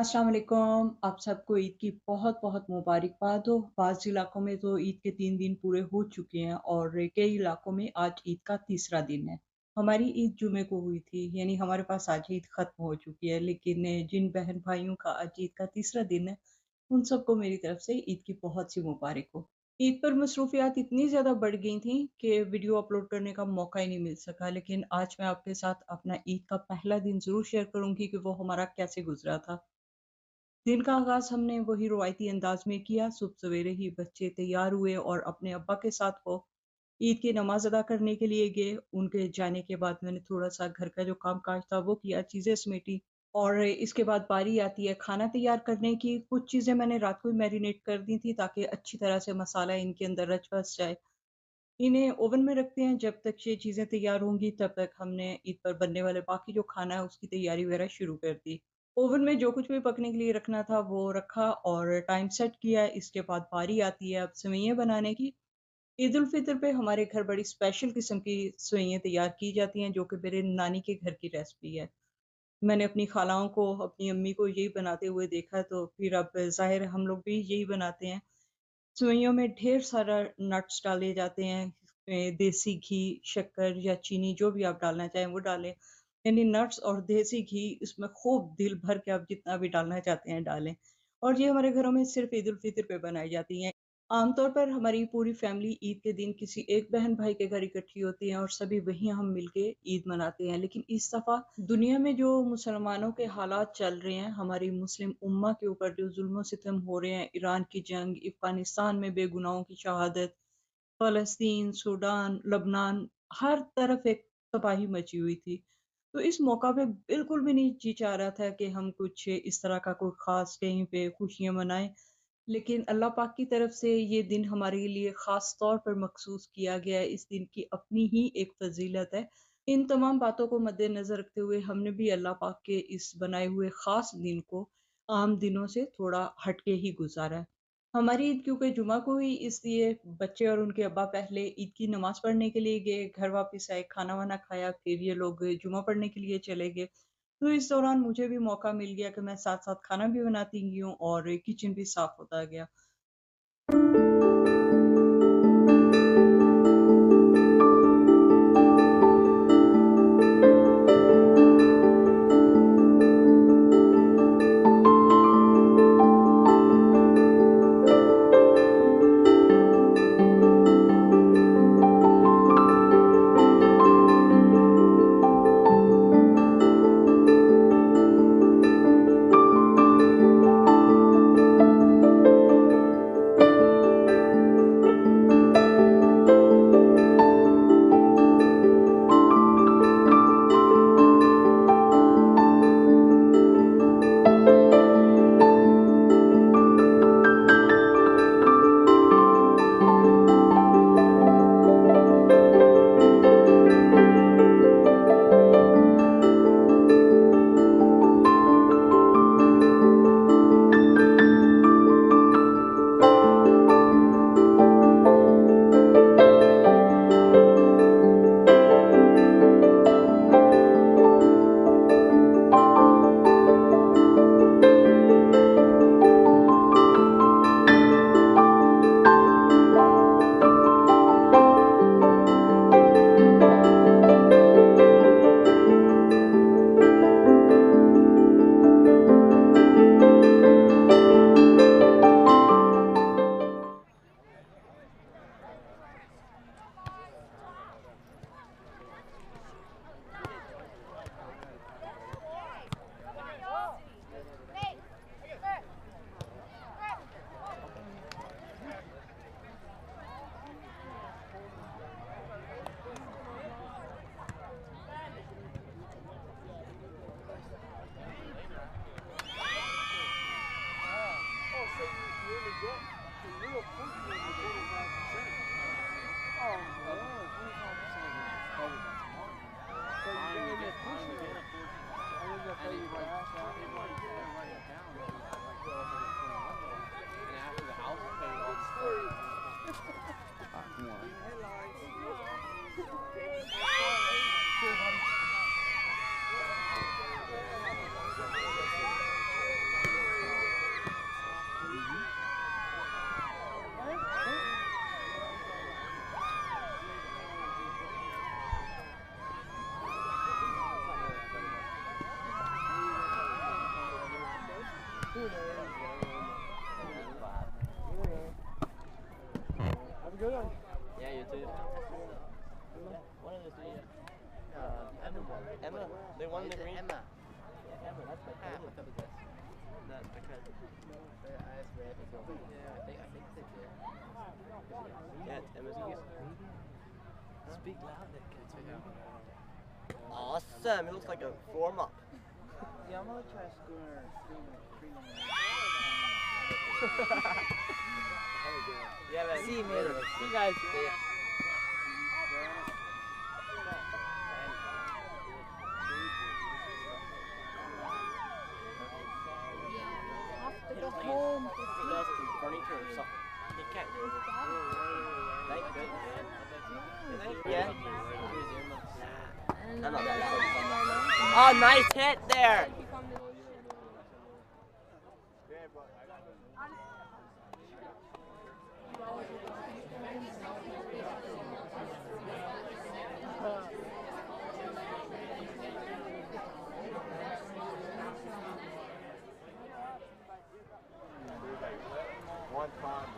अस्सलाम वालेकुम। आप सबको ईद की बहुत-बहुत मुबारकबाद हो। बाज़ इलाकों में तो ईद के 3 दिन पूरे हो चुके हैं और कई इलाकों में आज ईद का तीसरा दिन है। हमारी ईद जुमे को हुई थी, यानी हमारे पास आज ईद ख़त्म हो चुकी है, लेकिन जिन बहन-भाइयों का आज ईद का तीसरा दिन है, उन सबको मेरी तरफ से ईद की बहुत-सी मुबारक हो। ईद पर मसरूफ़ियात इतनी ज़्यादा बढ़ गई थी कि वीडियो अपलोड करने का मौका ही नहीं मिल सका, लेकिन आज मैं आपके साथ अपना ईद का पहला दिन ज़रूर शेयर करूँगी कि वो हमारा कैसे गुज़रा था। दिन का आगाज़ हमने वही रवायती अंदाज में किया। सुबह सवेरे ही बच्चे तैयार हुए और अपने अब्बा के साथ वो ईद की नमाज़ अदा करने के लिए गए। उनके जाने के बाद मैंने थोड़ा-सा घर का जो काम-काज था वो किया, चीज़ें समेटी और इसके बाद बारी आती है खाना तैयार करने की। कुछ चीज़ें मैंने रात को ही मैरिनेट कर दी थी ताकि अच्छी तरह से मसाला इनके अंदर रच-बस जाए। इन्हें ओवन में रखते हैं, जब तक ये चीज़ें तैयार होंगी तब तक हमने ईद पर बनने वाले बाकी जो खाना है उसकी तैयारी वगैरह शुरू कर दी। ओवन में जो कुछ भी पकने के लिए रखना था वो रखा और टाइम सेट किया। इसके बाद बारी आती है अब सेवइयाँ बनाने की। ईद-उल-फ़ितर पे हमारे घर बड़ी स्पेशल किस्म की सेवइयाँ तैयार की जाती हैं, जो कि मेरे नानी के घर की रेसिपी है। मैंने अपनी खालाओं को, अपनी अम्मी को यही बनाते हुए देखा तो फिर अब ज़ाहिर है हम लोग भी यही बनाते हैं। सेवइयों में ढेर सारा नट्स डाले जाते हैं, इसमें देसी घी, शक्कर या चीनी जो भी आप डालना चाहें वो डालें। यानी नट्स और देसी घी इसमें खूब दिल भर के आप जितना भी डालना चाहते हैं डालें। और ये हमारे घरों में सिर्फ़ ईद उल फ़ितर पे बनाई जाती हैं। आमतौर पर हमारी पूरी फैमिली ईद के दिन किसी एक बहन-भाई के घर इकट्ठी होती है और सभी वहीं हम मिलके ईद मनाते हैं। लेकिन इस दफ़ा दुनिया में जो मुसलमानों के हालात चल रहे हैं, हमारी मुस्लिम उम्मा के ऊपर जो ज़ुल्म-ओ-सितम हो रहे हैं, ईरान की जंग, अफ़गानिस्तान में बेगुनाहों की शहादत, फ़लस्तीन, सूडान, लबनान, हर तरफ एक तबाही मची हुई थी। तो इस मौका पे बिल्कुल भी नहीं जी चाह रहा था कि हम कुछ इस तरह का कोई ख़ास कहीं पे खुशियाँ मनाएँ। लेकिन अल्लाह पाक की तरफ से ये दिन हमारे लिए ख़ास तौर पर मख़सूस किया गया है। इस दिन की अपनी ही एक फ़ज़ीलत है। इन तमाम बातों को मद्देनज़र रखते हुए हमने भी अल्लाह पाक के इस बनाए हुए ख़ास दिन को आम दिनों से थोड़ा हट के ही गुज़ारा है। हमारी ईद क्योंकि जुमा को हुई इसलिए बच्चे और उनके अब्बा पहले ईद की नमाज़ पढ़ने के लिए गए, घर वापस आए, खाना-वाना खाया, फिर ये लोग जुमा पढ़ने के लिए चले गए। तो इस दौरान मुझे भी मौका मिल गया कि मैं साथ-साथ खाना भी बनाती गई हूँ और किचन भी साफ़ होता गया। Have a good one. Yeah, you too. One of the three. Emma. They won the green. Emma. Yeah, Emma. That's my cousin. That's my cousin. Yeah, I think they did. Yeah, it's Emma's cousin. Speak louder, kids. Awesome. It looks like a warm up. Yeah, I'm gonna try schooner. Yeah, man. See you later. See you guys. See ya. He does some furniture or something. He can't do it. Thank goodness. Yeah. I'm not that loud. Oh, nice hit there. One time,